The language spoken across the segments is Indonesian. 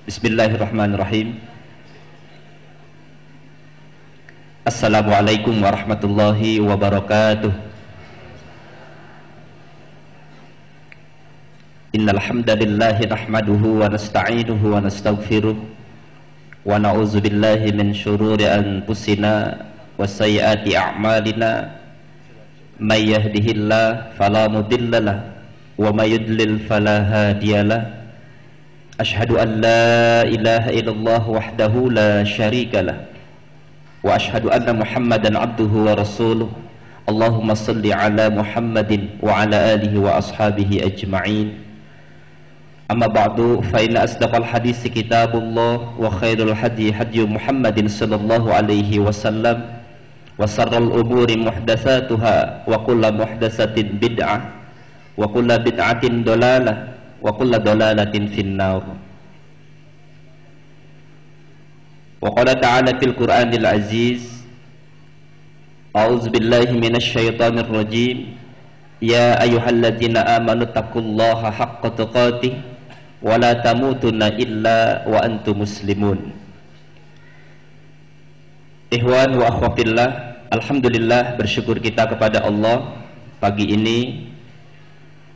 Bismillahirrahmanirrahim. Assalamualaikum warahmatullahi wabarakatuh. Innal hamdalillahi nahmaduhu wa nasta'inuhu wa nastaghfiruh wa na'udzu billahi min shururi anfusina wa sayyiati a'malina. May yahdihillahu fala mudhillalah wa may yudlil fala hadiyalah. Ashhadu an la ilaha illallah wahdahu la syarikalah wa ashhadu anna Muhammadan abduhu wa rasuluh. Allahumma salli ala Muhammadin wa ala alihi wa ashabihi ajma'in. Amma ba'du, fa inna asdaqal hadisi kitabullah wa khairul hadi hadi Muhammadin sallallahu alaihi wasallam wa sarral umuri muhdatsatuha wa kullu muhdatsatin bid'ah wa kullu bid'atin dalalah wa kullu dalalatin finnar. Wa qala ta'ala fil Qur'anil Aziz, a'udzu billahi minasy syaithanir rajim, ya ayyuhalladzina amanu taqullaha haqqa tuqatih wa la tamutunna illa wa antum muslimun. Ikhwan wa akhwatillah, alhamdulillah, bersyukur kita kepada Allah. Pagi ini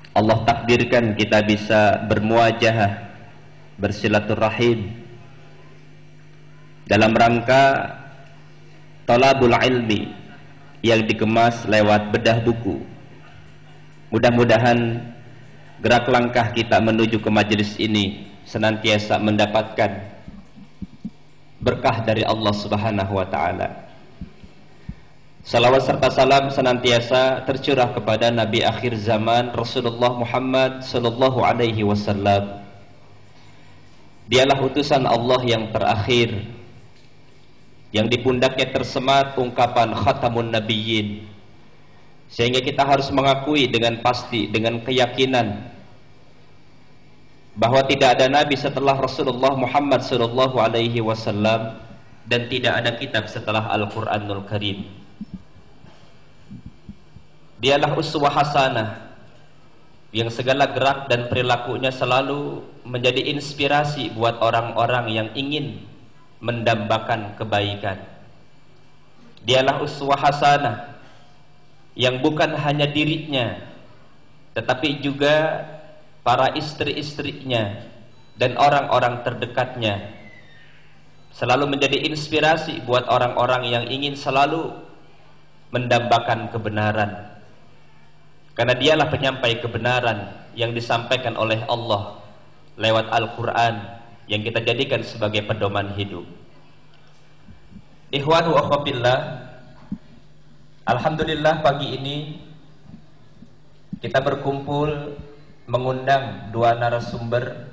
Allah takdirkan kita bisa bermuajahah, bersilaturahim dalam rangka talabul ilmi yang dikemas lewat bedah buku. Mudah-mudahan gerak langkah kita menuju ke majelis ini senantiasa mendapatkan berkah dari Allah Subhanahu wa ta'ala. Salawat serta salam senantiasa tercurah kepada Nabi akhir zaman Rasulullah Muhammad sallallahu alaihi wasallam. Dialah utusan Allah yang terakhir, yang di pundaknya tersemat ungkapan khatamun nabiyyin, sehingga kita harus mengakui dengan pasti, dengan keyakinan bahwa tidak ada nabi setelah Rasulullah Muhammad sallallahu alaihi wasallam dan tidak ada kitab setelah Al-Qur'anul Karim. Dialah uswah hasanah yang segala gerak dan perilakunya selalu menjadi inspirasi buat orang-orang yang ingin mendambakan kebaikan. Dialah uswah hasanah yang bukan hanya dirinya tetapi juga para istri-istrinya dan orang-orang terdekatnya selalu menjadi inspirasi buat orang-orang yang ingin selalu mendambakan kebenaran. Karena dialah penyampai kebenaran yang disampaikan oleh Allah lewat Al-Quran yang kita jadikan sebagai pedoman hidup. Ikhwan wa akhwatillah, alhamdulillah pagi ini kita berkumpul mengundang dua narasumber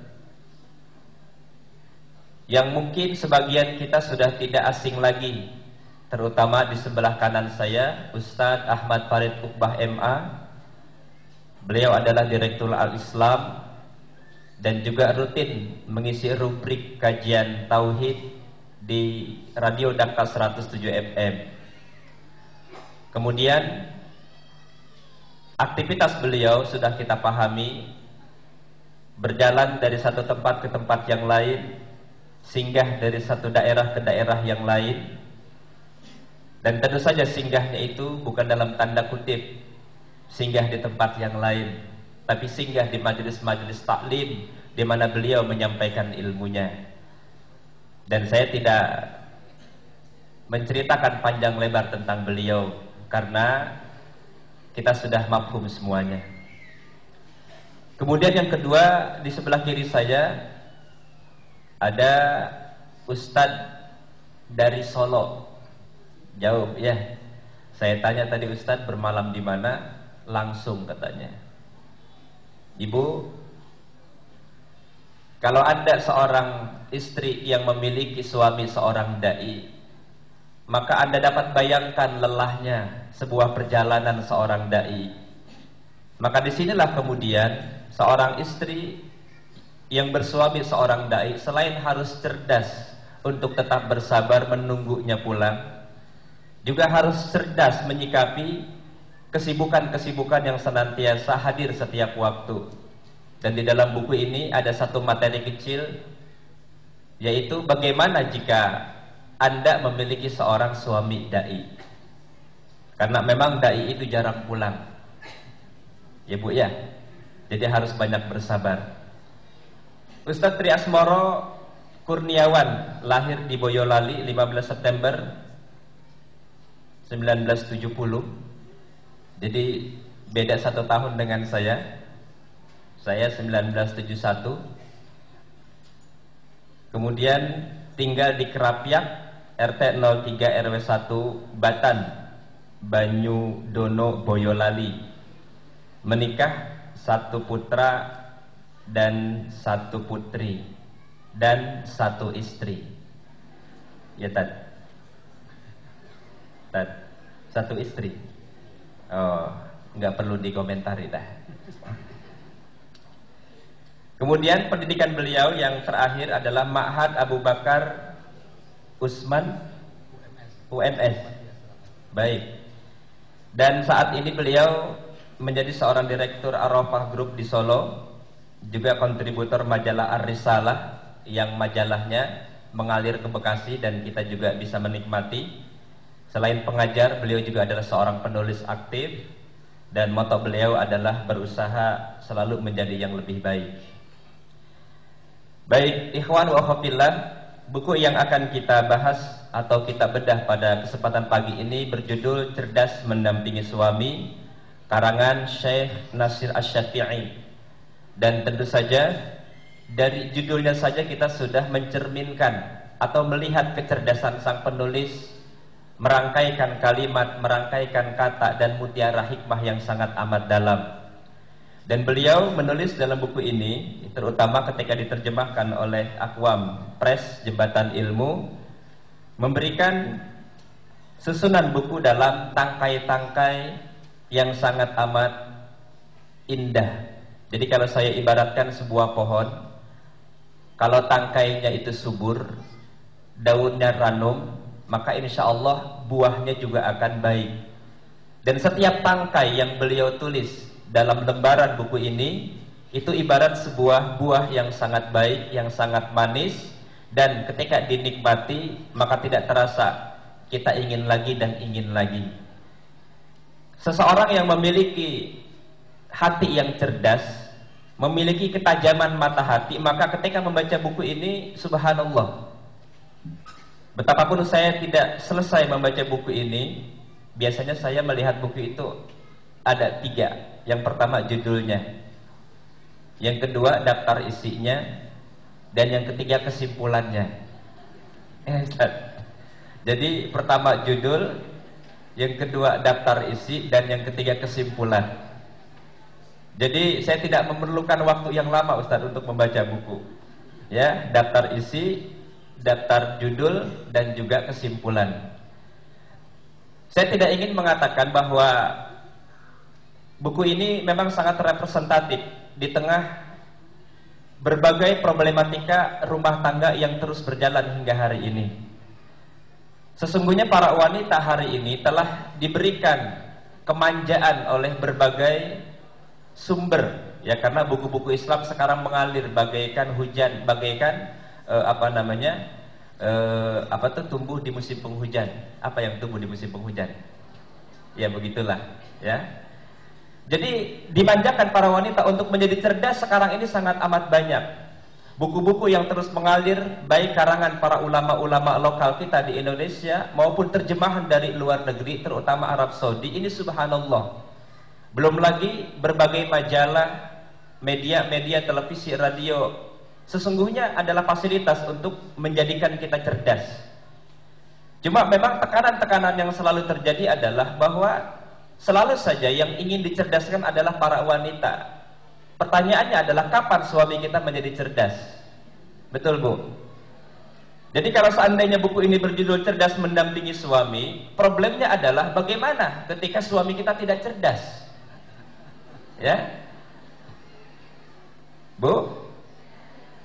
yang mungkin sebagian kita sudah tidak asing lagi, terutama di sebelah kanan saya, Ustadz Ahmad Farid Uqbah MA. Beliau adalah Direktur Al-Islam dan juga rutin mengisi rubrik kajian Tauhid di Radio Dakar 107 FM. Kemudian aktivitas beliau sudah kita pahami, berjalan dari satu tempat ke tempat yang lain, singgah dari satu daerah ke daerah yang lain. Dan tentu saja singgahnya itu bukan dalam tanda kutip singgah di tempat yang lain, tapi singgah di majelis-majelis taklim di mana beliau menyampaikan ilmunya. Dan saya tidak menceritakan panjang lebar tentang beliau karena kita sudah mafhum semuanya. Kemudian yang kedua, di sebelah kiri saya ada Ustadz dari Solo. Jauh ya. Saya tanya tadi, Ustadz bermalam di mana? Langsung katanya. Ibu, kalau Anda seorang istri yang memiliki suami seorang dai, maka Anda dapat bayangkan lelahnya sebuah perjalanan seorang dai. Maka disinilah kemudian seorang istri yang bersuami seorang dai selain harus cerdas untuk tetap bersabar menunggunya pulang, juga harus cerdas menyikapi kesibukan-kesibukan yang senantiasa hadir setiap waktu. Dan di dalam buku ini ada satu materi kecil yaitu bagaimana jika Anda memiliki seorang suami dai. Karena memang dai itu jarang pulang, ya Bu ya. Jadi harus banyak bersabar. Ustadz Tri Asmoro Kurniawan lahir di Boyolali 15 September 1970. Jadi beda 1 tahun dengan saya. Saya 1971. Kemudian tinggal di Kerapiak, RT 03 RW 1 Batan, Banyudono, Boyolali. Menikah 1 putra dan 1 putri dan 1 istri. Ya Tad. 1 istri. Oh, nggak perlu dikomentari dah. Kemudian pendidikan beliau yang terakhir adalah Ma'had Abu Bakar Usman UMS. Baik. Dan saat ini beliau menjadi seorang direktur Arafah Group di Solo, juga kontributor majalah Ar-Risalah yang majalahnya mengalir ke Bekasi dan kita juga bisa menikmati. Selain pengajar, beliau juga adalah seorang penulis aktif dan moto beliau adalah berusaha selalu menjadi yang lebih baik. Baik, ikhwan wa akhwat, buku yang akan kita bahas atau kita bedah pada kesempatan pagi ini berjudul Cerdas Mendampingi Suami, karangan Syekh Nasir Asy-Syafi'i. Dan tentu saja dari judulnya saja kita sudah mencerminkan atau melihat kecerdasan sang penulis merangkaikan kalimat, merangkaikan kata dan mutiara hikmah yang sangat amat dalam. Dan beliau menulis dalam buku ini, terutama ketika diterjemahkan oleh Aqwam Press Jembatan Ilmu, memberikan susunan buku dalam tangkai-tangkai yang sangat amat indah. Jadi kalau saya ibaratkan sebuah pohon, kalau tangkainya itu subur, daunnya ranum, maka insya Allah buahnya juga akan baik. Dan setiap tangkai yang beliau tulis dalam lembaran buku ini, itu ibarat sebuah buah yang sangat baik, yang sangat manis, dan ketika dinikmati maka tidak terasa, kita ingin lagi dan ingin lagi. Seseorang yang memiliki hati yang cerdas, memiliki ketajaman mata hati, maka ketika membaca buku ini, subhanallah, betapapun saya tidak selesai membaca buku ini, biasanya saya melihat buku itu ada 3. Yang pertama judulnya, yang kedua daftar isinya, dan yang ketiga kesimpulannya. Jadi pertama judul, yang kedua daftar isi, dan yang ketiga kesimpulan. Jadi saya tidak memerlukan waktu yang lama Ustaz untuk membaca buku. Ya, daftar isi, daftar judul, dan juga kesimpulan. Saya tidak ingin mengatakan bahwa buku ini memang sangat representatif di tengah berbagai problematika rumah tangga yang terus berjalan hingga hari ini. Sesungguhnya para wanita hari ini telah diberikan kemanjaan oleh berbagai sumber, ya, karena buku-buku Islam sekarang mengalir bagaikan hujan, bagaikan tumbuh di musim penghujan. Apa yang tumbuh di musim penghujan? Ya begitulah, ya. Jadi dimanjakan para wanita untuk menjadi cerdas sekarang ini sangat amat banyak. Buku-buku yang terus mengalir, baik karangan para ulama-ulama lokal kita di Indonesia maupun terjemahan dari luar negeri, terutama Arab Saudi, ini subhanallah. Belum lagi berbagai majalah, media-media televisi, radio, sesungguhnya adalah fasilitas untuk menjadikan kita cerdas. Cuma memang tekanan-tekanan yang selalu terjadi adalah bahwa selalu saja yang ingin dicerdaskan adalah para wanita. Pertanyaannya adalah kapan suami kita menjadi cerdas? Betul Bu? Jadi kalau seandainya buku ini berjudul Cerdas Mendampingi Suami, problemnya adalah bagaimana ketika suami kita tidak cerdas? Ya, Bu,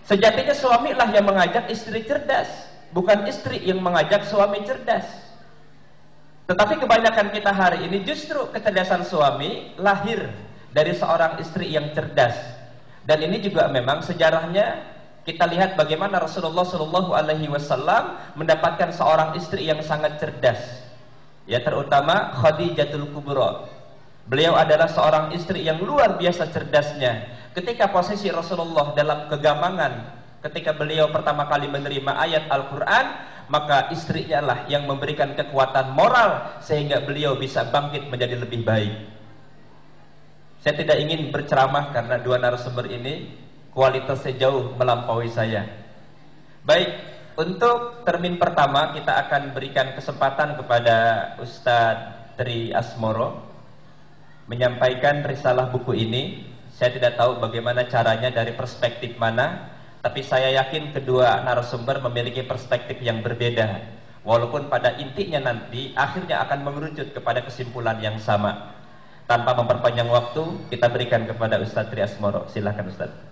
sejatinya suamilah yang mengajak istri cerdas, bukan istri yang mengajak suami cerdas. Tetapi kebanyakan kita hari ini justru kecerdasan suami lahir dari seorang istri yang cerdas. Dan ini juga memang sejarahnya Kita lihat bagaimana Rasulullah Shallallahu Alaihi Wasallam mendapatkan seorang istri yang sangat cerdas, ya, terutama Khadijatul Kubra. Beliau adalah seorang istri yang luar biasa cerdasnya. Ketika posisi Rasulullah dalam kegamangan, ketika beliau pertama kali menerima ayat Al-Quran, maka istrinya lah yang memberikan kekuatan moral sehingga beliau bisa bangkit menjadi lebih baik. Saya tidak ingin berceramah karena dua narasumber ini kualitasnya jauh melampaui saya. Baik, untuk termin pertama kita akan berikan kesempatan kepada Ustadz Tri Asmoro menyampaikan risalah buku ini. Saya tidak tahu bagaimana caranya, dari perspektif mana, tapi saya yakin kedua narasumber memiliki perspektif yang berbeda. Walaupun pada intinya nanti akhirnya akan mengerucut kepada kesimpulan yang sama. Tanpa memperpanjang waktu, kita berikan kepada Ustadz Tri Asmoro. Silakan Ustadz.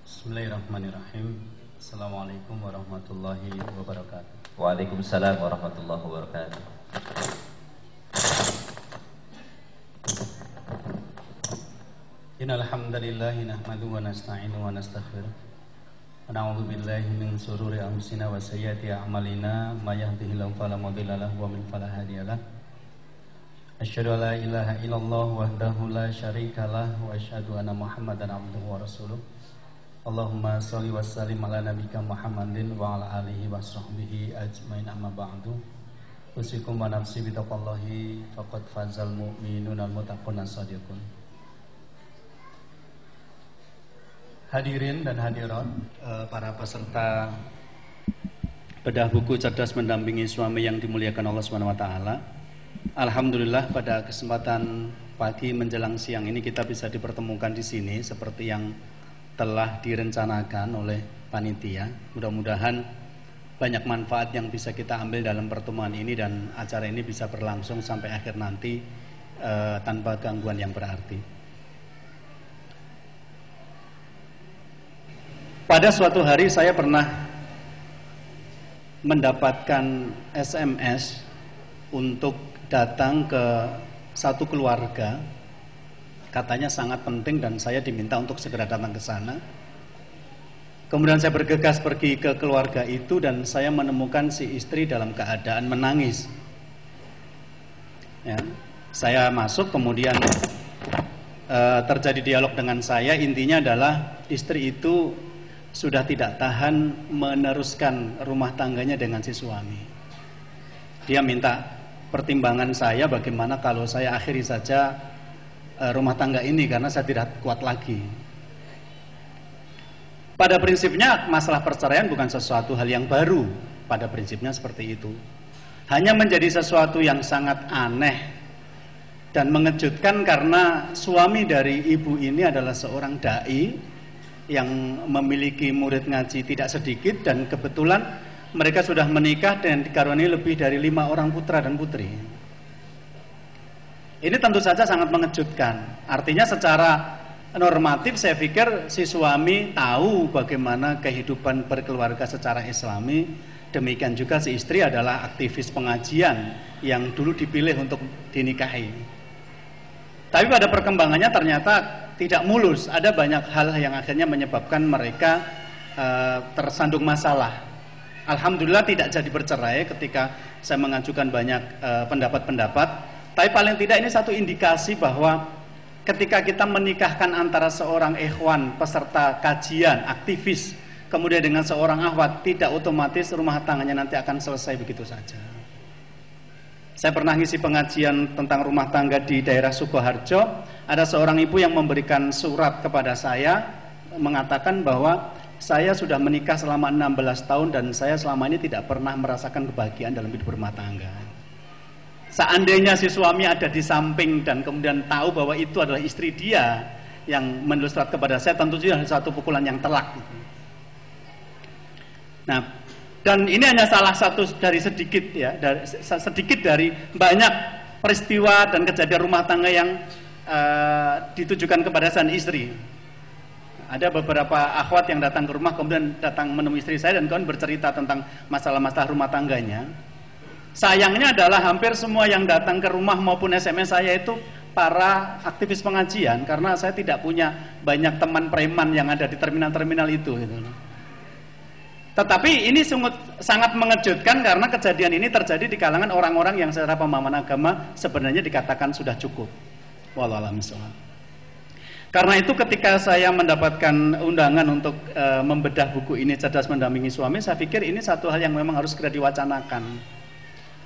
Bismillahirrahmanirrahim. Assalamualaikum warahmatullahi wabarakatuh. Waalaikumsalam warahmatullahi wabarakatuh. Innal hamdalillahi nahmaduhu wa nasta'inuhu wa nastaghfiruh. Wa na'udzu billahi min shururi anfusina wa sayyiati a'malina, may yahdihillahu fala mudilla lahu wa man fala hadiya lahu. Asyhadu an la ilaha illallah wahdahu la syarika lahu wa asyhadu anna Muhammadan abduhu wa rasuluh. Allahumma sholli wa sallim ala nabiyyika Muhammadin wa ala alihi wa sahbihi ajmain, amma ba'du. Usikum wa nafsi bitaqwallahi faqad fazal mu'minuna al-muttaqun as-shadiqun. Hadirin dan hadirat, para peserta bedah buku Cerdas Mendampingi Suami yang dimuliakan Allah Subhanahu wa taala. Alhamdulillah pada kesempatan pagi menjelang siang ini kita bisa dipertemukan di sini seperti yang telah direncanakan oleh panitia. Mudah-mudahan banyak manfaat yang bisa kita ambil dalam pertemuan ini dan acara ini bisa berlangsung sampai akhir nanti tanpa gangguan yang berarti. Pada suatu hari saya pernah mendapatkan SMS untuk datang ke satu keluarga. Katanya sangat penting dan saya diminta untuk segera datang ke sana. Kemudian saya bergegas pergi ke keluarga itu dan saya menemukan si istri dalam keadaan menangis. Ya, saya masuk, kemudian terjadi dialog dengan saya. Intinya adalah istri itu sudah tidak tahan meneruskan rumah tangganya dengan si suami. Dia minta pertimbangan saya bagaimana kalau saya akhiri saja rumah tangga ini karena saya tidak kuat lagi. Pada prinsipnya masalah perceraian bukan sesuatu hal yang baru. Pada prinsipnya seperti itu. Hanya menjadi sesuatu yang sangat aneh dan mengejutkan karena suami dari ibu ini adalah seorang dai yang memiliki murid ngaji tidak sedikit dan kebetulan mereka sudah menikah dan dikaruniai lebih dari 5 orang putra dan putri. Ini tentu saja sangat mengejutkan. Artinya secara normatif saya pikir si suami tahu bagaimana kehidupan berkeluarga secara islami. Demikian juga si istri adalah aktivis pengajian yang dulu dipilih untuk dinikahi. Tapi pada perkembangannya ternyata tidak mulus. Ada banyak hal yang akhirnya menyebabkan mereka tersandung masalah. Alhamdulillah tidak jadi bercerai ketika saya mengajukan banyak pendapat-pendapat. Tapi paling tidak ini satu indikasi bahwa ketika kita menikahkan antara seorang ikhwan peserta kajian, aktivis, kemudian dengan seorang akhwat, tidak otomatis rumah tangganya nanti akan selesai begitu saja. Saya pernah ngisi pengajian tentang rumah tangga di daerah Sukoharjo. Ada seorang ibu yang memberikan surat kepada saya mengatakan bahwa saya sudah menikah selama 16 tahun dan saya selama ini tidak pernah merasakan kebahagiaan dalam hidup rumah tangga. Seandainya si suami ada di samping dan kemudian tahu bahwa itu adalah istri dia yang menulis surat kepada saya, tentu saja satu pukulan yang telak. Nah, dan ini hanya salah satu dari sedikit ya, sedikit dari banyak peristiwa dan kejadian rumah tangga yang ditujukan kepada sang istri. Ada beberapa akhwat yang datang ke rumah kemudian datang menemui istri saya dan kemudian bercerita tentang masalah-masalah rumah tangganya. Sayangnya adalah hampir semua yang datang ke rumah maupun SMS saya itu para aktivis pengajian, karena saya tidak punya banyak teman preman yang ada di terminal-terminal itu gitu. Tetapi ini sangat mengejutkan karena kejadian ini terjadi di kalangan orang-orang yang secara pemahaman agama sebenarnya dikatakan sudah cukup. Wallahu a'lam bishawab. Karena itu ketika saya mendapatkan undangan untuk membedah buku ini, Cerdas Mendampingi Suami, saya pikir ini satu hal yang memang harus segera diwacanakan.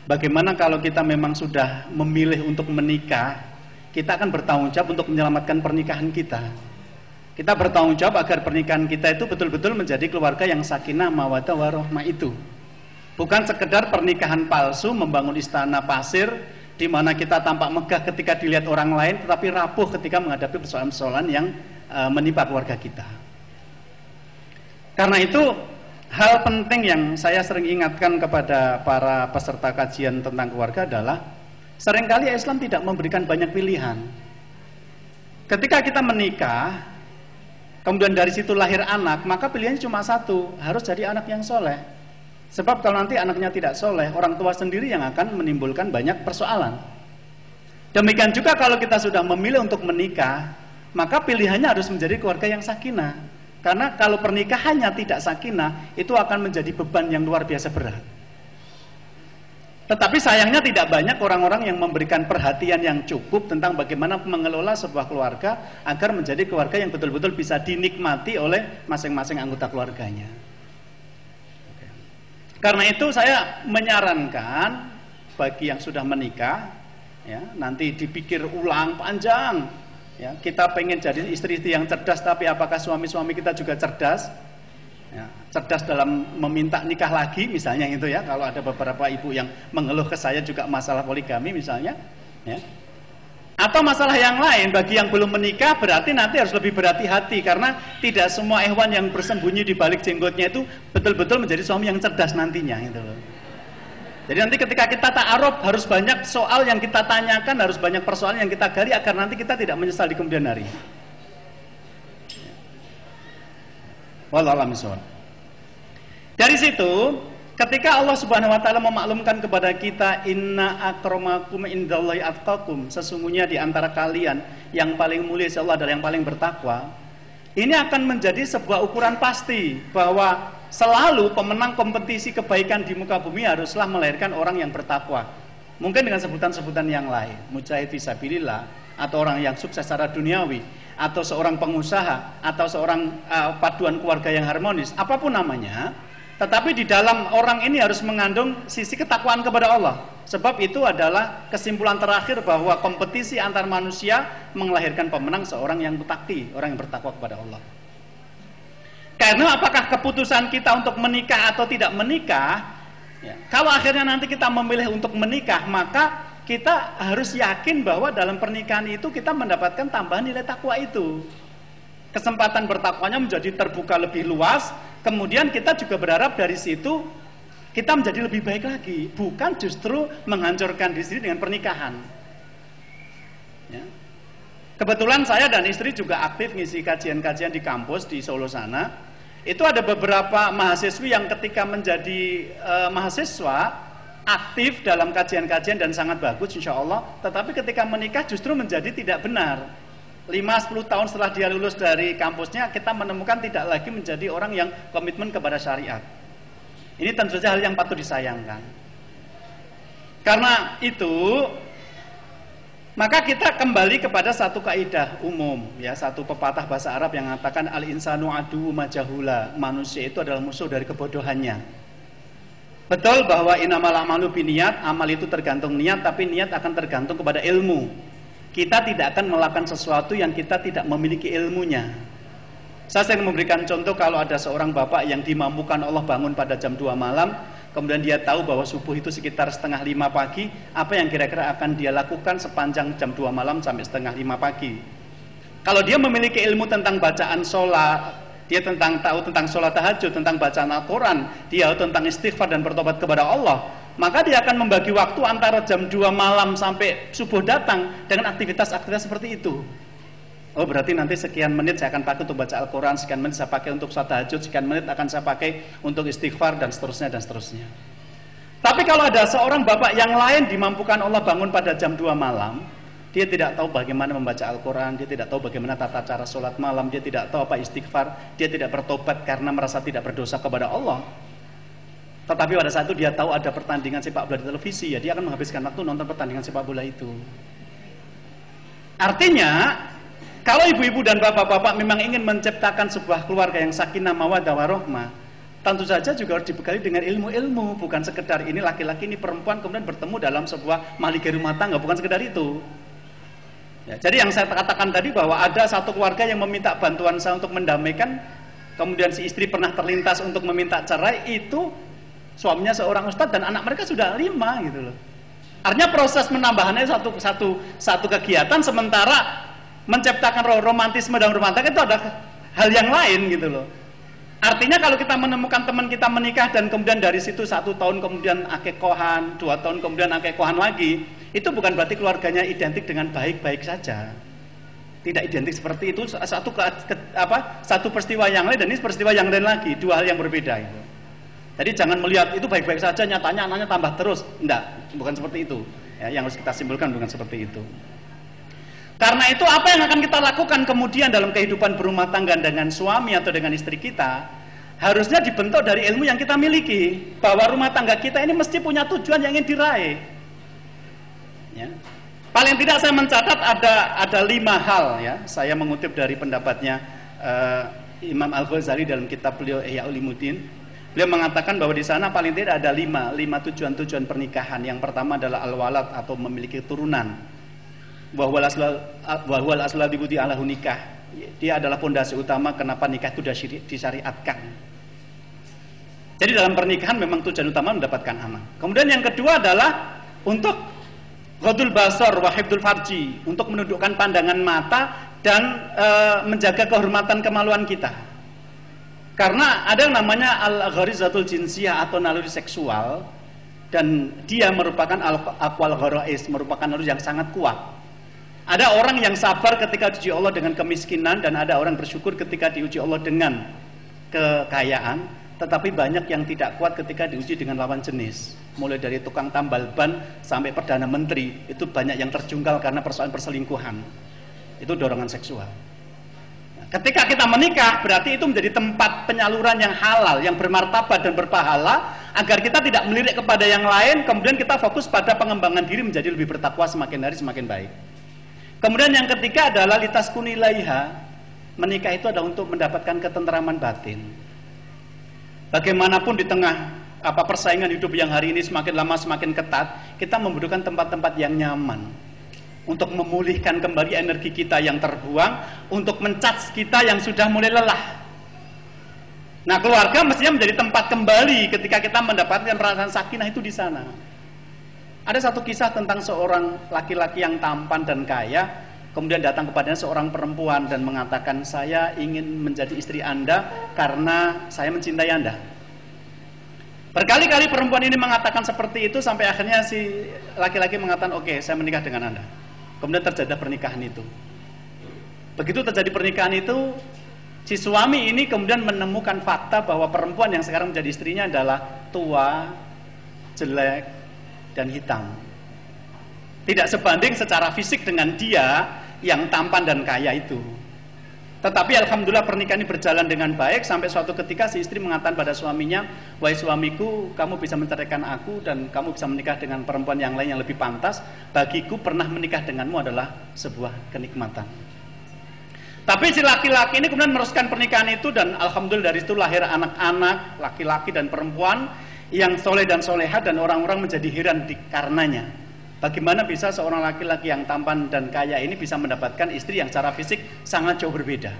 Bagaimana kalau kita memang sudah memilih untuk menikah, kita akan bertanggung jawab untuk menyelamatkan pernikahan kita. Kita bertanggung jawab agar pernikahan kita itu betul-betul menjadi keluarga yang sakinah, mawaddah, warahmah itu. Bukan sekedar pernikahan palsu, membangun istana pasir, di mana kita tampak megah ketika dilihat orang lain, tetapi rapuh ketika menghadapi persoalan-persoalan yang menimpa keluarga kita. Karena itu, hal penting yang saya sering ingatkan kepada para peserta kajian tentang keluarga adalah seringkali Islam tidak memberikan banyak pilihan. Ketika kita menikah, kemudian dari situ lahir anak, maka pilihannya cuma satu, harus jadi anak yang soleh. Sebab kalau nanti anaknya tidak soleh, orang tua sendiri yang akan menimbulkan banyak persoalan. Demikian juga kalau kita sudah memilih untuk menikah, maka pilihannya harus menjadi keluarga yang sakinah. Karena kalau pernikahannya tidak sakinah, itu akan menjadi beban yang luar biasa berat. Tetapi sayangnya tidak banyak orang-orang yang memberikan perhatian yang cukup tentang bagaimana mengelola sebuah keluarga agar menjadi keluarga yang betul-betul bisa dinikmati oleh masing-masing anggota keluarganya. Karena itu saya menyarankan bagi yang sudah menikah, ya, nanti dipikir ulang panjang. Ya, kita pengen jadi istri-istri yang cerdas, tapi apakah suami-suami kita juga cerdas? Ya, cerdas dalam meminta nikah lagi misalnya itu ya, kalau ada beberapa ibu yang mengeluh ke saya juga masalah poligami misalnya ya. Atau masalah yang lain bagi yang belum menikah, berarti nanti harus lebih berhati-hati karena tidak semua hewan yang bersembunyi di balik jenggotnya itu betul-betul menjadi suami yang cerdas nantinya gitu loh. Jadi nanti ketika kita ta'aruf harus banyak soal yang kita tanyakan, harus banyak persoalan yang kita gali agar nanti kita tidak menyesal di kemudian hari. Wallahu a'lam bishawab. Dari situ, ketika Allah Subhanahu wa taala memaklumkan kepada kita inna akramakum indallahi atqakum, sesungguhnya di antara kalian yang paling mulia insya Allah adalah yang paling bertakwa. Ini akan menjadi sebuah ukuran pasti bahwa selalu pemenang kompetisi kebaikan di muka bumi haruslah melahirkan orang yang bertakwa. Mungkin dengan sebutan-sebutan yang lain, mujahid fisabilillah, atau orang yang sukses secara duniawi, atau seorang pengusaha, atau seorang paduan keluarga yang harmonis, apapun namanya. Tetapi di dalam orang ini harus mengandung sisi ketakwaan kepada Allah. Sebab itu adalah kesimpulan terakhir bahwa kompetisi antar manusia melahirkan pemenang seorang yang muttaqi, orang yang bertakwa kepada Allah. Karena apakah keputusan kita untuk menikah atau tidak menikah, ya, kalau akhirnya nanti kita memilih untuk menikah, maka kita harus yakin bahwa dalam pernikahan itu kita mendapatkan tambahan nilai takwa itu. Kesempatan bertakwanya menjadi terbuka lebih luas. Kemudian kita juga berharap dari situ kita menjadi lebih baik lagi, bukan justru menghancurkan diri sendiri dengan pernikahan. Ya. Kebetulan saya dan istri juga aktif ngisi kajian-kajian di kampus di Solo sana. Itu ada beberapa mahasiswi yang ketika menjadi mahasiswa aktif dalam kajian-kajian dan sangat bagus insya Allah. Tetapi ketika menikah justru menjadi tidak benar. 5-10 tahun setelah dia lulus dari kampusnya, kita menemukan tidak lagi menjadi orang yang komitmen kepada syariat. Ini tentu saja hal yang patut disayangkan. Karena itu, maka kita kembali kepada satu kaidah umum, ya, satu pepatah bahasa Arab yang mengatakan al-insanu adu majahula, manusia itu adalah musuh dari kebodohannya. Betul bahwa innamal a'malu binniyat, amal itu tergantung niat, tapi niat akan tergantung kepada ilmu. Kita tidak akan melakukan sesuatu yang kita tidak memiliki ilmunya. Saya sering memberikan contoh kalau ada seorang bapak yang dimampukan Allah bangun pada jam 2 malam, kemudian dia tahu bahwa subuh itu sekitar 4:30 pagi, apa yang kira-kira akan dia lakukan sepanjang jam 2 malam sampai 4:30 pagi? Kalau dia memiliki ilmu tentang bacaan sholat, dia tahu tentang sholat tahajud, tentang bacaan Al-Quran, dia tahu tentang istighfar dan bertobat kepada Allah, maka dia akan membagi waktu antara jam 2 malam sampai subuh datang dengan aktivitas-aktivitas seperti itu. Oh, berarti nanti sekian menit saya akan pakai untuk baca Al-Quran, sekian menit saya pakai untuk sholat tahajud, sekian menit akan saya pakai untuk istighfar, dan seterusnya dan seterusnya. Tapi kalau ada seorang bapak yang lain dimampukan Allah bangun pada jam 2 malam, Dia tidak tahu bagaimana membaca Al-Quran, dia tidak tahu bagaimana tata cara sholat malam, dia tidak tahu apa istighfar, dia tidak bertobat karena merasa tidak berdosa kepada Allah. Tetapi pada saat itu dia tahu ada pertandingan sepak bola di televisi, ya dia akan menghabiskan waktu nonton pertandingan sepak bola itu. Artinya, kalau ibu-ibu dan bapak-bapak memang ingin menciptakan sebuah keluarga yang sakinah mawaddah warahmah, tentu saja juga harus dibekali dengan ilmu-ilmu, bukan sekedar ini laki-laki ini perempuan kemudian bertemu dalam sebuah mahligai rumah tangga, bukan sekedar itu. Ya, jadi yang saya katakan tadi bahwa ada satu keluarga yang meminta bantuan saya untuk mendamaikan, kemudian si istri pernah terlintas untuk meminta cerai, itu suaminya seorang ustadz dan anak mereka sudah 5 gitu loh. Artinya proses menambahnya satu kegiatan, sementara menciptakan romantisme dalam rumah tangga itu ada hal yang lain gitu loh. Artinya kalau kita menemukan teman kita menikah dan kemudian dari situ 1 tahun kemudian akikohan, 2 tahun kemudian akikohan lagi, itu bukan berarti keluarganya identik dengan baik-baik saja. Tidak identik seperti itu, satu peristiwa yang lain dan ini peristiwa yang lain lagi, 2 hal yang berbeda itu. Jadi jangan melihat itu baik-baik saja, nyatanya anaknya tambah terus. Enggak, bukan seperti itu. Ya, yang harus kita simpulkan bukan seperti itu. Karena itu apa yang akan kita lakukan kemudian dalam kehidupan berumah tangga dengan suami atau dengan istri kita, harusnya dibentuk dari ilmu yang kita miliki, bahwa rumah tangga kita ini mesti punya tujuan yang ingin diraih. Ya. Paling tidak saya mencatat ada 5 hal ya. Saya mengutip dari pendapatnya Imam Al-Ghazali dalam kitab beliau Ihya Ulumuddin. Beliau mengatakan bahwa di sana paling tidak ada 5 tujuan-tujuan pernikahan. Yang pertama adalah al-walad atau memiliki turunan. Wahwal asla dibudi alahu nikah. Dia adalah pondasi utama kenapa nikah itu disyariatkan. Jadi dalam pernikahan memang tujuan utama mendapatkan anak. Kemudian yang kedua adalah untuk ghadul basar wa hifdzul farji, untuk menundukkan pandangan mata dan menjaga kehormatan kemaluan kita. Karena ada yang namanya al-gharizatul jinsiyah atau naluri seksual, dan dia merupakan al-aqwal gharais, merupakan naluri yang sangat kuat. Ada orang yang sabar ketika diuji Allah dengan kemiskinan, dan ada orang bersyukur ketika diuji Allah dengan kekayaan. Tetapi banyak yang tidak kuat ketika diuji dengan lawan jenis. Mulai dari tukang tambal ban sampai Perdana Menteri, itu banyak yang terjungkal karena persoalan perselingkuhan. Itu dorongan seksual. Nah, ketika kita menikah, berarti itu menjadi tempat penyaluran yang halal, yang bermartabat dan berpahala, agar kita tidak melirik kepada yang lain, kemudian kita fokus pada pengembangan diri menjadi lebih bertakwa semakin hari semakin baik. Kemudian yang ketiga adalah litaskuni ilaiha. Menikah itu adalah untuk mendapatkan ketenteraman batin. Bagaimanapun di tengah persaingan hidup yang hari ini semakin lama semakin ketat, kita membutuhkan tempat-tempat yang nyaman untuk memulihkan kembali energi kita yang terbuang, untuk mencharge kita yang sudah mulai lelah. Nah, keluarga mestinya menjadi tempat kembali ketika kita mendapatkan perasaan sakinah itu di sana. Ada satu kisah tentang seorang laki-laki yang tampan dan kaya, kemudian datang kepadanya seorang perempuan dan mengatakan, saya ingin menjadi istri Anda karena saya mencintai Anda. Berkali-kali perempuan ini mengatakan seperti itu, sampai akhirnya si laki-laki mengatakan, oke, saya menikah dengan Anda. Kemudian terjadi pernikahan itu. Begitu terjadi pernikahan itu, si suami ini kemudian menemukan fakta bahwa perempuan yang sekarang menjadi istrinya adalah tua, jelek, dan hitam. Tidak sebanding secara fisik dengan dia yang tampan dan kaya itu. Tetapi alhamdulillah pernikahan ini berjalan dengan baik, sampai suatu ketika si istri mengatakan pada suaminya, wahai suamiku, kamu bisa menceraikan aku dan kamu bisa menikah dengan perempuan yang lain yang lebih pantas. Bagiku pernah menikah denganmu adalah sebuah kenikmatan. Tapi si laki-laki ini kemudian meneruskan pernikahan itu, dan alhamdulillah dari situ lahir anak-anak laki-laki dan perempuan yang soleh dan soleha, dan orang-orang menjadi heran karenanya. Bagaimana bisa seorang laki-laki yang tampan dan kaya ini bisa mendapatkan istri yang secara fisik sangat jauh berbeda.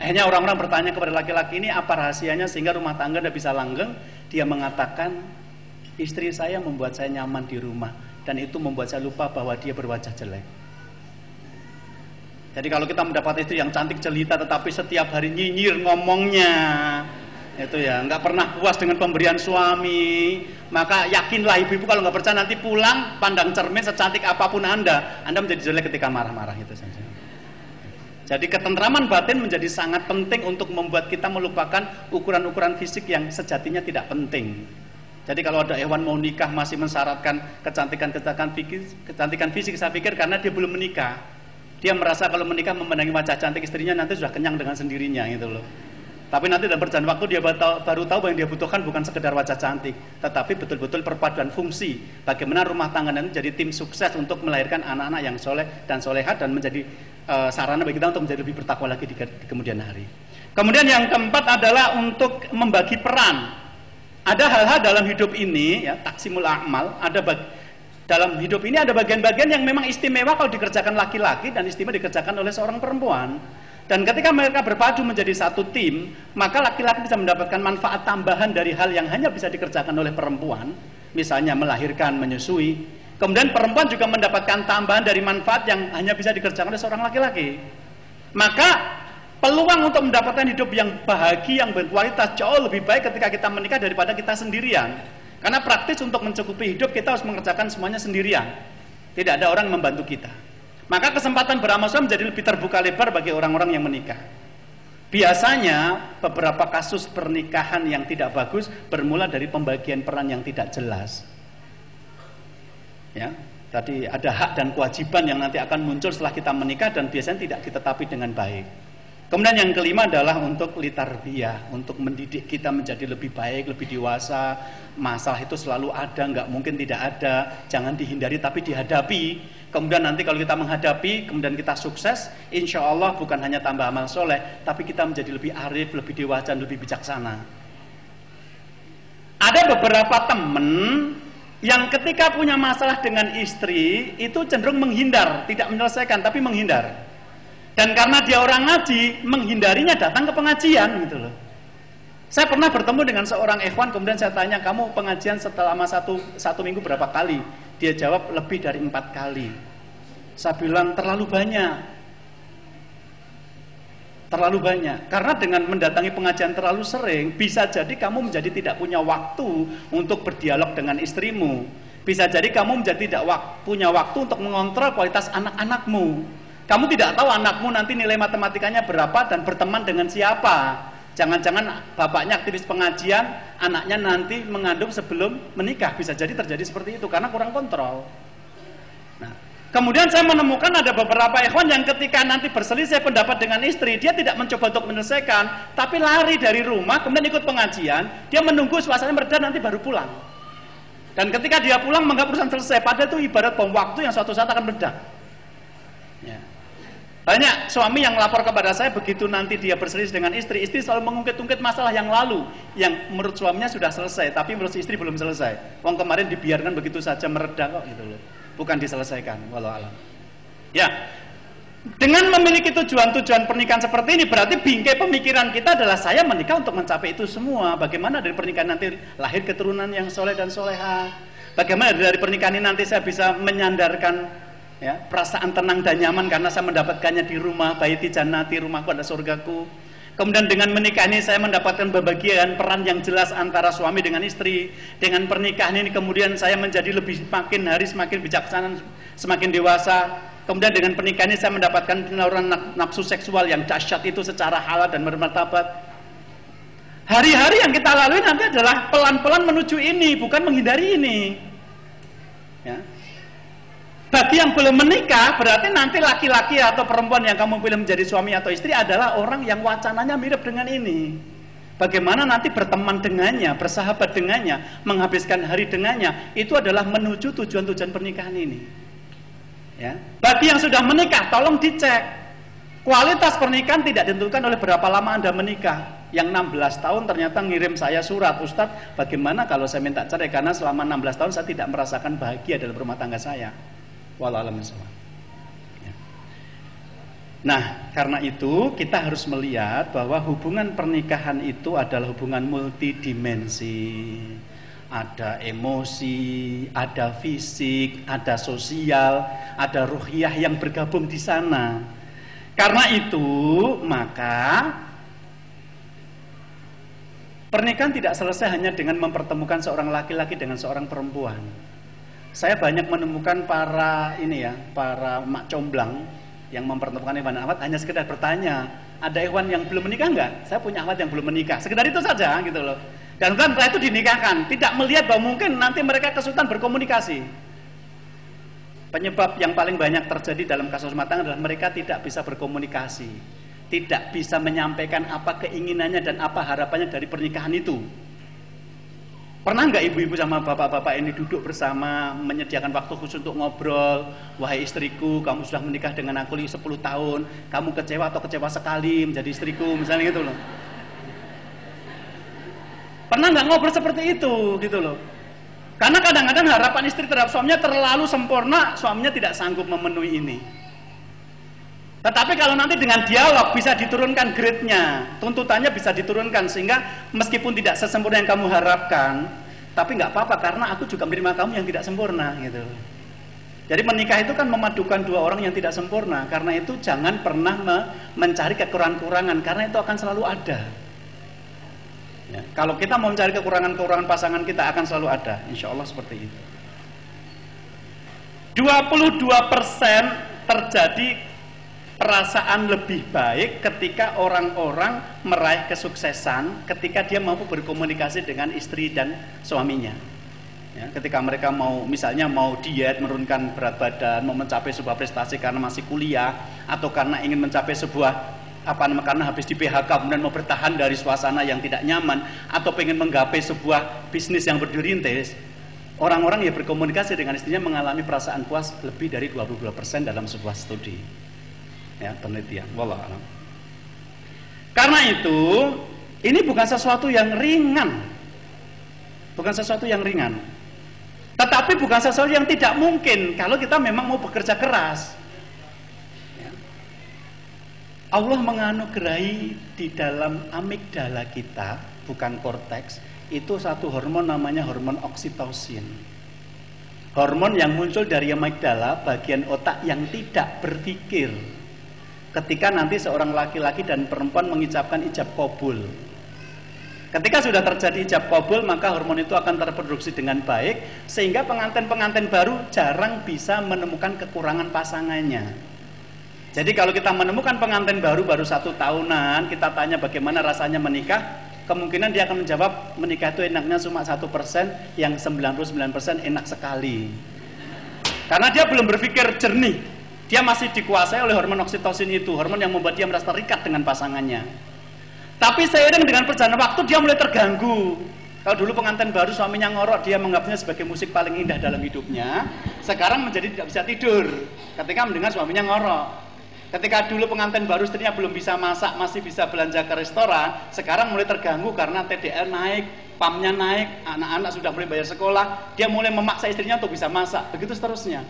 Akhirnya orang-orang bertanya kepada laki-laki ini, apa rahasianya sehingga rumah tangga tidak bisa langgeng? Dia mengatakan, istri saya membuat saya nyaman di rumah, dan itu membuat saya lupa bahwa dia berwajah jelek. Jadi kalau kita mendapat istri yang cantik jelita tetapi setiap hari nyinyir ngomongnya, itu ya, nggak pernah puas dengan pemberian suami, maka yakinlah ibu-ibu kalau nggak percaya nanti pulang pandang cermin secantik apapun anda menjadi jelek ketika marah-marah itu saja. Jadi ketentraman batin menjadi sangat penting untuk membuat kita melupakan ukuran-ukuran fisik yang sejatinya tidak penting. Jadi kalau ada hewan mau nikah masih mensyaratkan kecantikan fisik, saya pikir karena dia belum menikah. Dia merasa kalau menikah memenangi wajah cantik istrinya nanti sudah kenyang dengan sendirinya gitu loh. Tapi nanti dalam perjalanan waktu dia baru tahu bahwa yang dia butuhkan bukan sekedar wajah cantik, tetapi betul-betul perpaduan fungsi. Bagaimana rumah tangga itu jadi tim sukses untuk melahirkan anak-anak yang soleh dan solehat dan menjadi sarana bagi kita untuk menjadi lebih bertakwa lagi di kemudian hari. Kemudian yang keempat adalah untuk membagi peran. Ada hal-hal dalam hidup ini, ya, taksimul a'mal, dalam hidup ini ada bagian-bagian yang memang istimewa kalau dikerjakan laki-laki dan istimewa dikerjakan oleh seorang perempuan. Dan ketika mereka berpadu menjadi satu tim, maka laki-laki bisa mendapatkan manfaat tambahan dari hal yang hanya bisa dikerjakan oleh perempuan, misalnya melahirkan, menyusui. Kemudian perempuan juga mendapatkan tambahan dari manfaat yang hanya bisa dikerjakan oleh seorang laki-laki. Maka peluang untuk mendapatkan hidup yang bahagia, yang berkualitas jauh lebih baik ketika kita menikah daripada kita sendirian. Karena praktis untuk mencukupi hidup kita harus mengerjakan semuanya sendirian. Tidak ada orang membantu kita. Maka kesempatan beramal soleh menjadi lebih terbuka lebar bagi orang-orang yang menikah. Biasanya beberapa kasus pernikahan yang tidak bagus bermula dari pembagian peran yang tidak jelas. Ya, tadi ada hak dan kewajiban yang nanti akan muncul setelah kita menikah dan biasanya tidak ditetapi dengan baik. Kemudian yang kelima adalah untuk litarbiyah, untuk mendidik kita menjadi lebih baik, lebih dewasa. Masalah itu selalu ada, nggak mungkin tidak ada. Jangan dihindari tapi dihadapi. Kemudian nanti kalau kita menghadapi, kemudian kita sukses, insya Allah bukan hanya tambah amal soleh, tapi kita menjadi lebih arif, lebih dewasa, lebih bijaksana. Ada beberapa teman yang ketika punya masalah dengan istri itu cenderung menghindar, tidak menyelesaikan tapi menghindar. Dan karena dia orang ngaji, menghindarinya datang ke pengajian gitu loh. Saya pernah bertemu dengan seorang ikhwan, kemudian saya tanya, kamu pengajian selama satu minggu berapa kali? Dia jawab lebih dari 4 kali. Saya bilang terlalu banyak. Terlalu banyak. Karena dengan mendatangi pengajian terlalu sering, bisa jadi kamu menjadi tidak punya waktu untuk berdialog dengan istrimu. Bisa jadi kamu menjadi tidak punya waktu untuk mengontrol kualitas anak-anakmu. Kamu tidak tahu anakmu nanti nilai matematikanya berapa dan berteman dengan siapa. Jangan-jangan bapaknya aktivis pengajian, anaknya nanti mengandung sebelum menikah. Bisa jadi terjadi seperti itu karena kurang kontrol. Nah, kemudian saya menemukan ada beberapa ikhwan yang ketika nanti berselisih pendapat dengan istri, dia tidak mencoba untuk menyelesaikan, tapi lari dari rumah, kemudian ikut pengajian, dia menunggu suasana mereda nanti baru pulang. Dan ketika dia pulang menganggap urusan selesai, padahal itu ibarat bom waktu yang suatu saat akan meledak. Ya. Banyak suami yang lapor kepada saya begitu nanti dia berselisih dengan istri selalu mengungkit-ungkit masalah yang lalu yang menurut suaminya sudah selesai, tapi menurut istri belum selesai. Wong kemarin dibiarkan begitu saja mereda kok gitu loh. Bukan diselesaikan, wallahu alam. Ya. Dengan memiliki tujuan-tujuan pernikahan seperti ini berarti bingkai pemikiran kita adalah saya menikah untuk mencapai itu semua. Bagaimana dari pernikahan nanti lahir keturunan yang soleh dan soleha? Bagaimana dari pernikahan ini nanti saya bisa menyandarkan ya, perasaan tenang dan nyaman karena saya mendapatkannya di rumah, baiti jannati, rumahku ada surgaku. Kemudian dengan menikah ini saya mendapatkan pembagian peran yang jelas antara suami dengan istri. Dengan pernikahan ini kemudian saya menjadi lebih semakin hari semakin bijaksana, semakin dewasa. Kemudian dengan pernikahan ini saya mendapatkan penyaluran nafsu seksual yang dahsyat itu secara halal dan bermartabat. Hari-hari yang kita lalui nanti adalah pelan-pelan menuju ini, bukan menghindari ini. Ya. Bagi yang belum menikah, berarti nanti laki-laki atau perempuan yang kamu pilih menjadi suami atau istri adalah orang yang wacananya mirip dengan ini. Bagaimana nanti berteman dengannya, bersahabat dengannya, menghabiskan hari dengannya, itu adalah menuju tujuan-tujuan pernikahan ini. Ya. Bagi yang sudah menikah, tolong dicek. Kualitas pernikahan tidak ditentukan oleh berapa lama Anda menikah. Yang 16 tahun ternyata ngirim saya surat, Ustadz, bagaimana kalau saya minta cerai karena selama 16 tahun saya tidak merasakan bahagia dalam rumah tangga saya. Wallahu a'lam bishawab. Ya. Nah, karena itu kita harus melihat bahwa hubungan pernikahan itu adalah hubungan multidimensi. Ada emosi, ada fisik, ada sosial, ada ruhiyah yang bergabung di sana. Karena itu, maka pernikahan tidak selesai hanya dengan mempertemukan seorang laki-laki dengan seorang perempuan. Saya banyak menemukan para mak comblang yang mempertemukan ikhwan akhwat hanya sekedar bertanya, ada ikhwan yang belum menikah enggak? Saya punya akhwat yang belum menikah. Sekedar itu saja gitu loh. Dan setelah itu dinikahkan, tidak melihat bahwa mungkin nanti mereka kesulitan berkomunikasi. Penyebab yang paling banyak terjadi dalam kasus rumah tangga adalah mereka tidak bisa berkomunikasi, tidak bisa menyampaikan apa keinginannya dan apa harapannya dari pernikahan itu. Pernah nggak ibu-ibu sama bapak-bapak ini duduk bersama, menyediakan waktu khusus untuk ngobrol? Wahai istriku, kamu sudah menikah dengan aku 10 tahun, kamu kecewa atau kecewa sekali menjadi istriku, misalnya gitu loh. Pernah nggak ngobrol seperti itu, gitu loh? Karena kadang-kadang harapan istri terhadap suaminya terlalu sempurna, suaminya tidak sanggup memenuhi ini. Tetapi kalau nanti dengan dialog bisa diturunkan grade-nya, tuntutannya bisa diturunkan sehingga meskipun tidak sesempurna yang kamu harapkan, tapi nggak apa-apa karena aku juga menerima kamu yang tidak sempurna, gitu. Jadi menikah itu kan memadukan dua orang yang tidak sempurna. Karena itu jangan pernah mencari kekurangan-kekurangan karena itu akan selalu ada. Ya, kalau kita mau mencari kekurangan-kekurangan pasangan kita akan selalu ada, insya Allah seperti itu. 22% terjadi perasaan lebih baik ketika orang-orang meraih kesuksesan ketika dia mampu berkomunikasi dengan istri dan suaminya. Ya, ketika mereka mau misalnya mau diet, menurunkan berat badan, mau mencapai sebuah prestasi karena masih kuliah atau karena ingin mencapai sebuah karena habis di PHK kemudian mau bertahan dari suasana yang tidak nyaman atau pengen menggapai sebuah bisnis yang berderintis, orang-orang yang berkomunikasi dengan istrinya mengalami perasaan puas lebih dari 22% dalam sebuah studi. Ya, penelitian. Wallahu a'lam. Karena itu, ini bukan sesuatu yang ringan. Bukan sesuatu yang ringan. Tetapi bukan sesuatu yang tidak mungkin kalau kita memang mau bekerja keras. Ya. Allah menganugerahi di dalam amigdala kita, bukan korteks, itu satu hormon namanya hormon oksitosin. Hormon yang muncul dari amigdala, bagian otak yang tidak berpikir. Ketika nanti seorang laki-laki dan perempuan mengucapkan ijab qabul. Ketika sudah terjadi ijab qabul, maka hormon itu akan terproduksi dengan baik, sehingga pengantin-pengantin baru jarang bisa menemukan kekurangan pasangannya. Jadi kalau kita menemukan pengantin baru 1 tahunan, kita tanya bagaimana rasanya menikah, kemungkinan dia akan menjawab menikah itu enaknya cuma 1%, yang 99% enak sekali. Karena dia belum berpikir jernih. Dia masih dikuasai oleh hormon oksitosin itu, hormon yang membuat dia merasa terikat dengan pasangannya. Tapi seiring dengan perjalanan waktu dia mulai terganggu. Kalau dulu pengantin baru suaminya ngorok, dia menganggapnya sebagai musik paling indah dalam hidupnya. Sekarang menjadi tidak bisa tidur ketika mendengar suaminya ngorok. Ketika dulu pengantin baru istrinya belum bisa masak, masih bisa belanja ke restoran, sekarang mulai terganggu karena TDL naik, PAM-nya naik, anak-anak sudah mulai bayar sekolah, dia mulai memaksa istrinya untuk bisa masak, begitu seterusnya.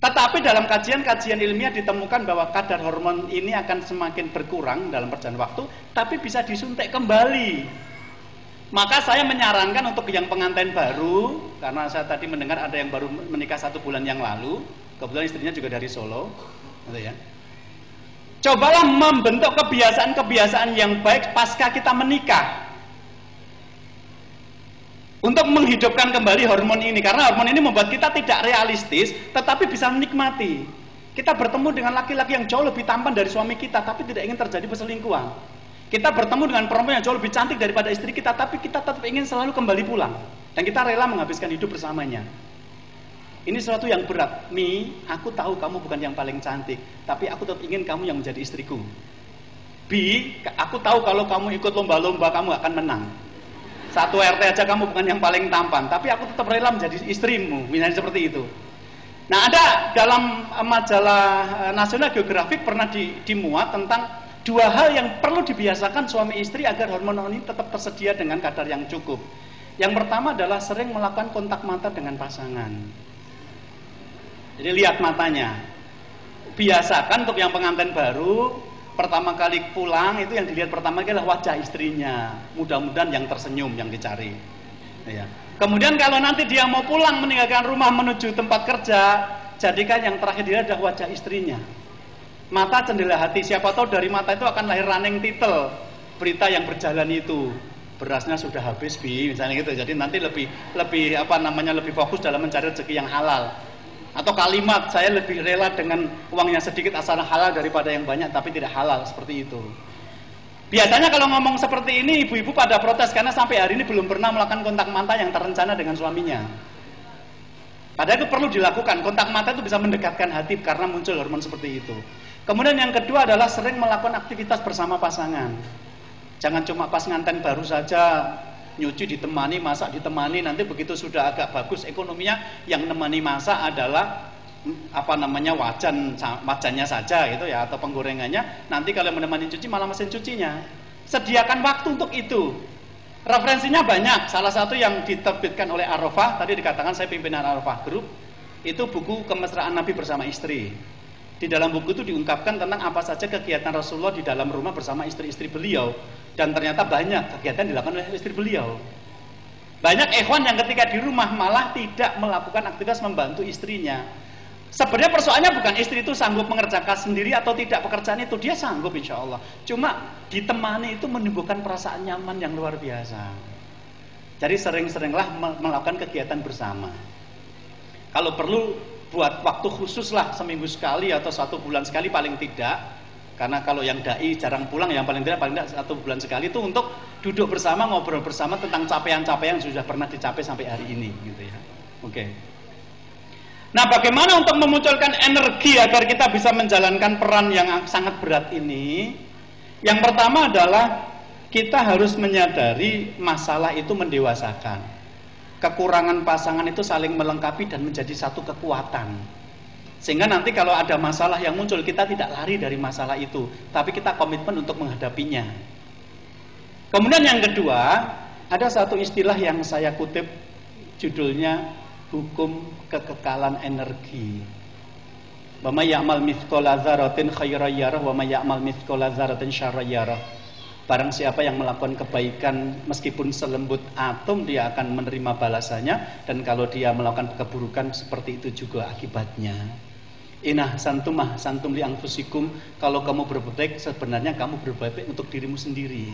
Tetapi dalam kajian-kajian ilmiah ditemukan bahwa kadar hormon ini akan semakin berkurang dalam perjalanan waktu, tapi bisa disuntik kembali. Maka saya menyarankan untuk yang pengantin baru, karena saya tadi mendengar ada yang baru menikah 1 bulan yang lalu, kebetulan istrinya juga dari Solo, gitu ya. Cobalah membentuk kebiasaan-kebiasaan yang baik pasca kita menikah. Untuk menghidupkan kembali hormon ini, karena hormon ini membuat kita tidak realistis, tetapi bisa menikmati. Kita bertemu dengan laki-laki yang jauh lebih tampan dari suami kita, tapi tidak ingin terjadi perselingkuhan. Kita bertemu dengan perempuan yang jauh lebih cantik daripada istri kita, tapi kita tetap ingin selalu kembali pulang. Dan kita rela menghabiskan hidup bersamanya. Ini sesuatu yang berat. Mi, aku tahu kamu bukan yang paling cantik, tapi aku tetap ingin kamu yang menjadi istriku. Bi, aku tahu kalau kamu ikut lomba-lomba kamu akan menang. 1 RT aja kamu bukan yang paling tampan, tapi aku tetap rela menjadi istrimu, misalnya seperti itu. Nah, ada dalam majalah National Geographic pernah dimuat tentang 2 hal yang perlu dibiasakan suami istri agar hormon ini tetap tersedia dengan kadar yang cukup. Yang pertama adalah sering melakukan kontak mata dengan pasangan. Jadi lihat matanya. Biasakan untuk yang pengantin baru, pertama kali pulang itu yang dilihat pertama kali adalah wajah istrinya. Mudah-mudahan yang tersenyum yang dicari. Ya. Kemudian kalau nanti dia mau pulang meninggalkan rumah menuju tempat kerja, jadikan yang terakhir dilihat adalah wajah istrinya. Mata cendela hati. Siapa tahu dari mata itu akan lahir running title berita yang berjalan itu. Berasnya sudah habis, Bi, misalnya gitu. Jadi nanti lebih fokus dalam mencari rezeki yang halal. Atau kalimat, saya lebih rela dengan uangnya sedikit asal halal daripada yang banyak tapi tidak halal, seperti itu. Biasanya kalau ngomong seperti ini, ibu-ibu pada protes karena sampai hari ini belum pernah melakukan kontak mata yang terencana dengan suaminya. Padahal itu perlu dilakukan. Kontak mata itu bisa mendekatkan hati karena muncul hormon seperti itu. Kemudian yang kedua adalah sering melakukan aktivitas bersama pasangan. Jangan cuma pas nganten baru saja nyuci ditemani, masak ditemani, nanti begitu sudah agak bagus ekonominya, yang nemani masak adalah wajannya saja gitu ya, atau penggorengannya. Nanti kalau menemani cuci malah mesin cucinya. Sediakan waktu untuk itu. Referensinya banyak. Salah satu yang diterbitkan oleh Arafah, tadi dikatakan saya pimpinan Arafah Group, itu buku Kemesraan Nabi bersama Istri. Di dalam buku itu diungkapkan tentang apa saja kegiatan Rasulullah di dalam rumah bersama istri-istri beliau, dan ternyata banyak kegiatan dilakukan oleh istri beliau. Banyak ikhwan yang ketika di rumah malah tidak melakukan aktivitas membantu istrinya. Sebenarnya persoalannya bukan istri itu sanggup mengerjakan sendiri atau tidak pekerjaan itu, dia sanggup insya Allah. Cuma ditemani itu menimbulkan perasaan nyaman yang luar biasa. Jadi sering-seringlah melakukan kegiatan bersama. Kalau perlu buat waktu khusus lah, seminggu sekali atau 1 bulan sekali paling tidak. Karena kalau yang dai jarang pulang, yang paling tidak 1 bulan sekali itu untuk duduk bersama, ngobrol bersama tentang capaian-capaian yang sudah pernah dicapai sampai hari ini, gitu ya. Oke. Nah, bagaimana untuk memunculkan energi agar kita bisa menjalankan peran yang sangat berat ini? Yang pertama adalah kita harus menyadari masalah itu mendewasakan. Kekurangan pasangan itu saling melengkapi dan menjadi satu kekuatan. Sehingga nanti kalau ada masalah yang muncul, kita tidak lari dari masalah itu, tapi kita komitmen untuk menghadapinya. Kemudian yang kedua, ada satu istilah yang saya kutip, judulnya hukum kekekalan energi. Wa may ya'mal mithqala dzarratin khairan yarah wa may ya'mal mithqala dzarratin syarran yarah. Barang siapa yang melakukan kebaikan meskipun selembut atom, dia akan menerima balasannya, dan kalau dia melakukan keburukan seperti itu juga akibatnya. Inah santum li anfusikum, kalau kamu berbuat baik sebenarnya kamu berbuat baik untuk dirimu sendiri.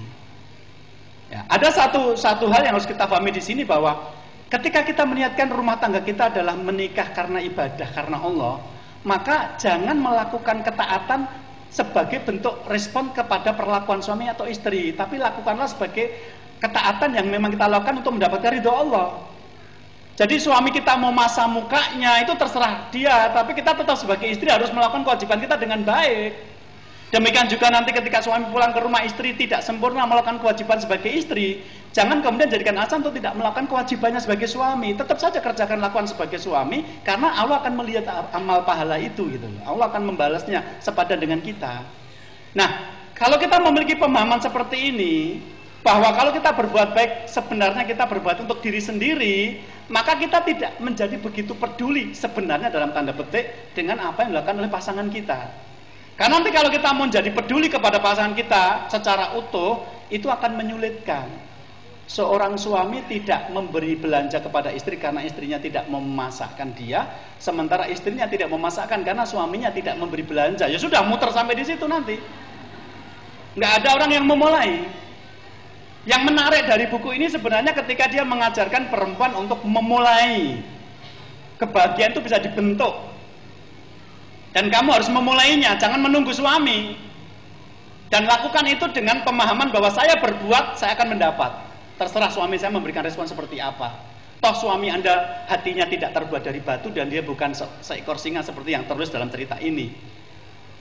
Ya, ada satu hal yang harus kita pahami di sini, bahwa ketika kita meniatkan rumah tangga kita adalah menikah karena ibadah, karena Allah, maka jangan melakukan ketaatan sebagai bentuk respon kepada perlakuan suami atau istri, tapi lakukanlah sebagai ketaatan yang memang kita lakukan untuk mendapatkan ridho Allah. Jadi suami kita mau masa mukanya itu terserah dia, tapi kita tetap sebagai istri harus melakukan kewajiban kita dengan baik. Demikian juga nanti ketika suami pulang ke rumah, istri tidak sempurna melakukan kewajiban sebagai istri, jangan kemudian jadikan alasan untuk tidak melakukan kewajibannya sebagai suami. Tetap saja kerjakan, lakukan sebagai suami, karena Allah akan melihat amal pahala itu gitu. Allah akan membalasnya sepadan dengan kita. Nah, kalau kita memiliki pemahaman seperti ini, bahwa kalau kita berbuat baik sebenarnya kita berbuat untuk diri sendiri, maka kita tidak menjadi begitu peduli sebenarnya dalam tanda petik dengan apa yang dilakukan oleh pasangan kita. Karena nanti kalau kita mau jadi peduli kepada pasangan kita secara utuh, itu akan menyulitkan. Seorang suami tidak memberi belanja kepada istri karena istrinya tidak memasakkan dia, sementara istrinya tidak memasakkan karena suaminya tidak memberi belanja. Ya sudah, muter sampai di situ nanti. Nggak ada orang yang memulai. Yang menarik dari buku ini sebenarnya ketika dia mengajarkan perempuan untuk memulai. Kebahagiaan itu bisa dibentuk. Dan kamu harus memulainya, jangan menunggu suami. Dan lakukan itu dengan pemahaman bahwa saya berbuat, saya akan mendapat. Terserah suami saya memberikan respon seperti apa. Toh suami Anda hatinya tidak terbuat dari batu, dan dia bukan seekor singa seperti yang tertulis dalam cerita ini.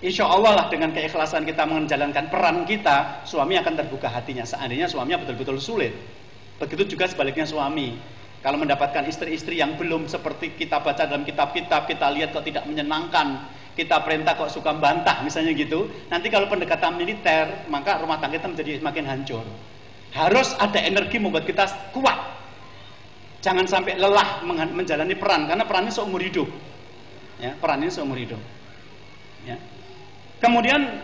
Insya Allah lah dengan keikhlasan kita menjalankan peran kita, suami akan terbuka hatinya. Seandainya suaminya betul-betul sulit. Begitu juga sebaliknya suami. Kalau mendapatkan istri-istri yang belum seperti kita baca dalam kitab-kitab, kita lihat kok tidak menyenangkan, kita perintah kok suka bantah misalnya gitu, nanti kalau pendekatan militer, maka rumah tangga kita menjadi makin hancur. Harus ada energi membuat kita kuat. Jangan sampai lelah menjalani peran, karena peran ini seumur hidup. Ya, peran ini seumur hidup. Ya. Kemudian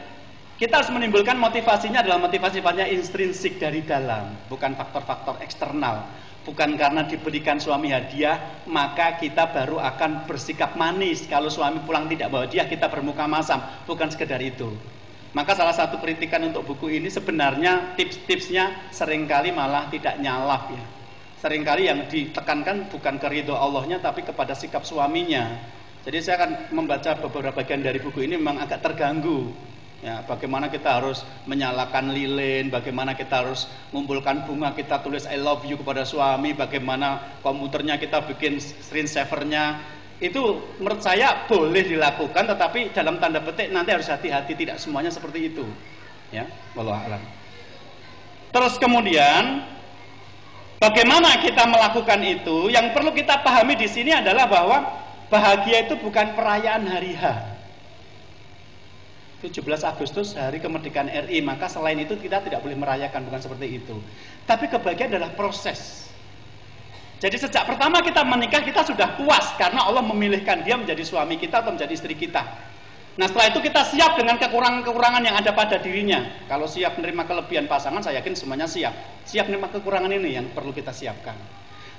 kita harus menimbulkan motivasinya adalah motivasi-motivasinya intrinsik dari dalam, bukan faktor-faktor eksternal. Bukan karena diberikan suami hadiah, maka kita baru akan bersikap manis. Kalau suami pulang tidak bawa hadiah, kita bermuka masam. Bukan sekedar itu. Maka salah satu kritikan untuk buku ini sebenarnya tips-tipsnya seringkali malah tidak nyalap ya. Seringkali yang ditekankan bukan ke ridho Allahnya, tapi kepada sikap suaminya. Jadi saya akan membaca beberapa bagian dari buku ini, memang agak terganggu. Ya, bagaimana kita harus menyalakan lilin, bagaimana kita harus mengumpulkan bunga, kita tulis I love you kepada suami, bagaimana komputernya kita bikin screen savernya. Itu menurut saya boleh dilakukan, tetapi dalam tanda petik nanti harus hati-hati, tidak semuanya seperti itu. Ya, wallahu a'lam. Terus kemudian bagaimana kita melakukan itu? Yang perlu kita pahami di sini adalah bahwa bahagia itu bukan perayaan hari H. 17 Agustus hari kemerdekaan RI, maka selain itu kita tidak boleh merayakan, bukan seperti itu. Tapi kebahagiaan adalah proses. Jadi sejak pertama kita menikah kita sudah puas karena Allah memilihkan dia menjadi suami kita atau menjadi istri kita. Nah setelah itu kita siap dengan kekurangan-kekurangan yang ada pada dirinya. Kalau siap menerima kelebihan pasangan, saya yakin semuanya siap. Siap menerima kekurangan ini yang perlu kita siapkan.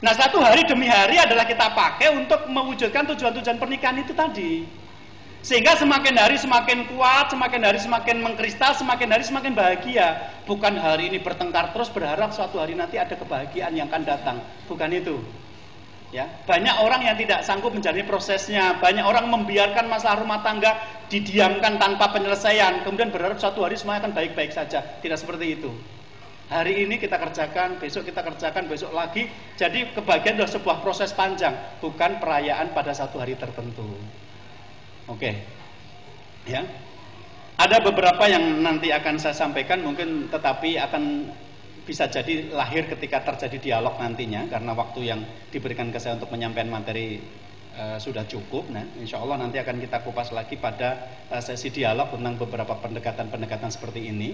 Nah satu hari demi hari adalah kita pakai untuk mewujudkan tujuan-tujuan pernikahan itu tadi. Sehingga semakin hari semakin kuat, semakin hari semakin mengkristal, semakin hari semakin bahagia. Bukan hari ini bertengkar terus berharap suatu hari nanti ada kebahagiaan yang akan datang. Bukan itu. Ya, banyak orang yang tidak sanggup menjalani prosesnya. Banyak orang membiarkan masalah rumah tangga didiamkan tanpa penyelesaian. Kemudian berharap suatu hari semuanya akan baik-baik saja. Tidak seperti itu. Hari ini kita kerjakan, besok kita kerjakan, besok lagi. Jadi kebahagiaan adalah sebuah proses panjang, bukan perayaan pada satu hari tertentu. Oke, ya. Ada beberapa yang nanti akan saya sampaikan mungkin, tetapi akan bisa jadi lahir ketika terjadi dialog nantinya, karena waktu yang diberikan ke saya untuk menyampaikan materi sudah cukup. Nah, insya Allah nanti akan kita kupas lagi pada sesi dialog tentang beberapa pendekatan-pendekatan seperti ini.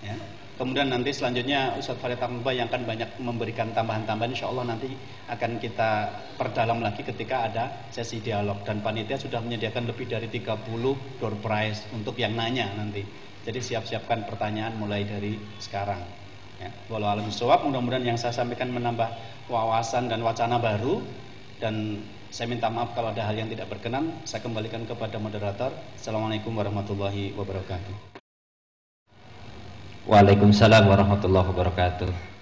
Ya. Kemudian nanti selanjutnya Ustadz Farid Ahmad yang akan banyak memberikan tambahan-tambahan, insya Allah nanti akan kita perdalam lagi ketika ada sesi dialog. Dan panitia sudah menyediakan lebih dari 30 door prize untuk yang nanya nanti. Jadi siap-siapkan pertanyaan mulai dari sekarang. Ya. Wallahu a'lam bishawab. Mudah-mudahan yang saya sampaikan menambah wawasan dan wacana baru. Dan saya minta maaf kalau ada hal yang tidak berkenan. Saya kembalikan kepada moderator. Assalamualaikum warahmatullahi wabarakatuh. Waalaikumsalam warahmatullahi wabarakatuh.